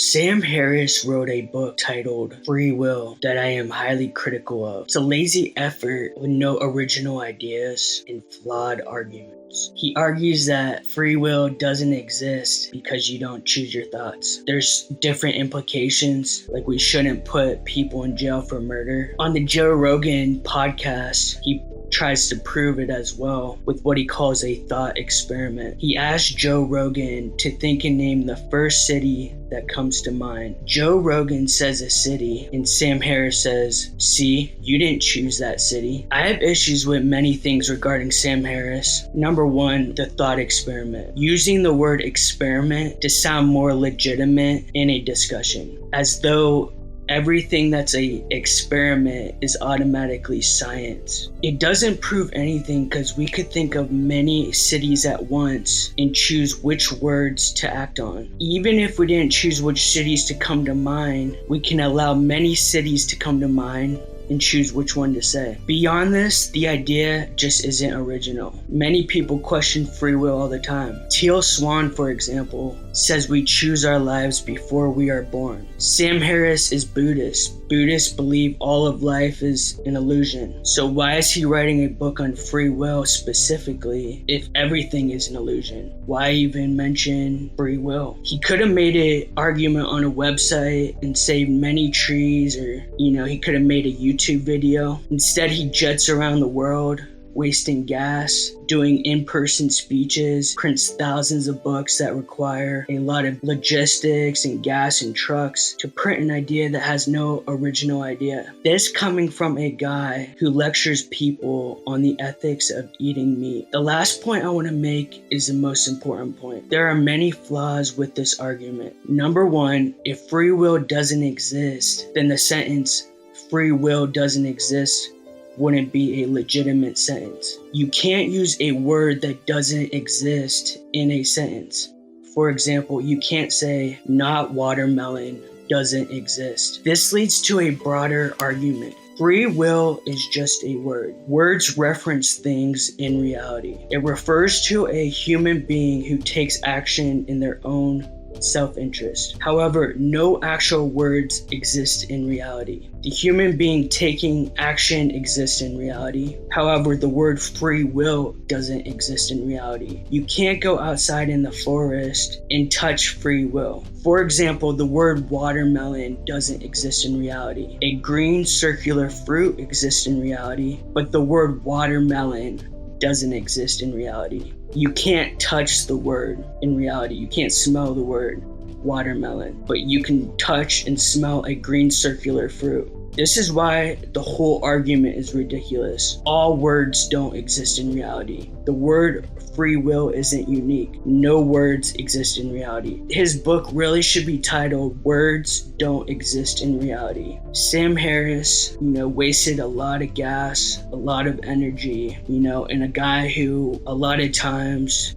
Sam Harris wrote a book titled Free Will that I am highly critical of. It's a lazy effort with no original ideas and flawed arguments. He argues that free will doesn't exist because you don't choose your thoughts. There's different implications, like we shouldn't put people in jail for murder. On the Joe Rogan podcast, he tries to prove it as well with what he calls a thought experiment. He asked Joe Rogan to think and name the first city that comes to mind. Joe Rogan says a city, and Sam Harris says, "See, you didn't choose that city." I have issues with many things regarding Sam Harris. Number one, the thought experiment. Using the word experiment to sound more legitimate in a discussion, as though everything that's a experiment is automatically science. It doesn't prove anything because we could think of many cities at once and choose which words to act on. Even if we didn't choose which cities to come to mind, we can allow many cities to come to mind and choose which one to say. Beyond this, the idea just isn't original. Many people question free will all the time. Teal Swan, for example, says we choose our lives before we are born. Sam Harris is Buddhist. Buddhists believe all of life is an illusion. So why is he writing a book on free will specifically if everything is an illusion? Why even mention free will? He could have made an argument on a website and saved many trees, or he could have made a YouTube video. Instead, he jets around the world, wasting gas, doing in-person speeches, prints thousands of books that require a lot of logistics and gas and trucks to print an idea that has no original idea. This coming from a guy who lectures people on the ethics of eating meat. The last point I want to make is the most important point. There are many flaws with this argument. Number one, if free will doesn't exist, then the sentence "free will doesn't exist" wouldn't be a legitimate sentence. You can't use a word that doesn't exist in a sentence. For example, you can't say "not watermelon doesn't exist." This leads to a broader argument. Free will is just a word. Words reference things in reality. It refers to a human being who takes action in their own self-interest. However, no actual words exist in reality. The human being taking action exists in reality. However, the word free will doesn't exist in reality. You can't go outside in the forest and touch free will. For example, the word watermelon doesn't exist in reality. A green circular fruit exists in reality, but the word watermelon doesn't exist in reality. You can't touch the word in reality. You can't smell the word watermelon, but you can touch and smell a green circular fruit. This is why the whole argument is ridiculous. All words don't exist in reality. The word free will isn't unique. No words exist in reality. His book really should be titled "Words Don't Exist in Reality." Sam Harris, wasted a lot of gas, a lot of energy, and a guy who a lot of times,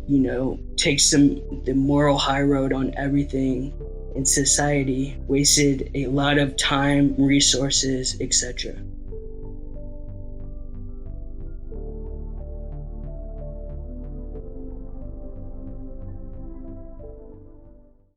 takes the moral high road on everything in society, wasted a lot of time, resources, etc.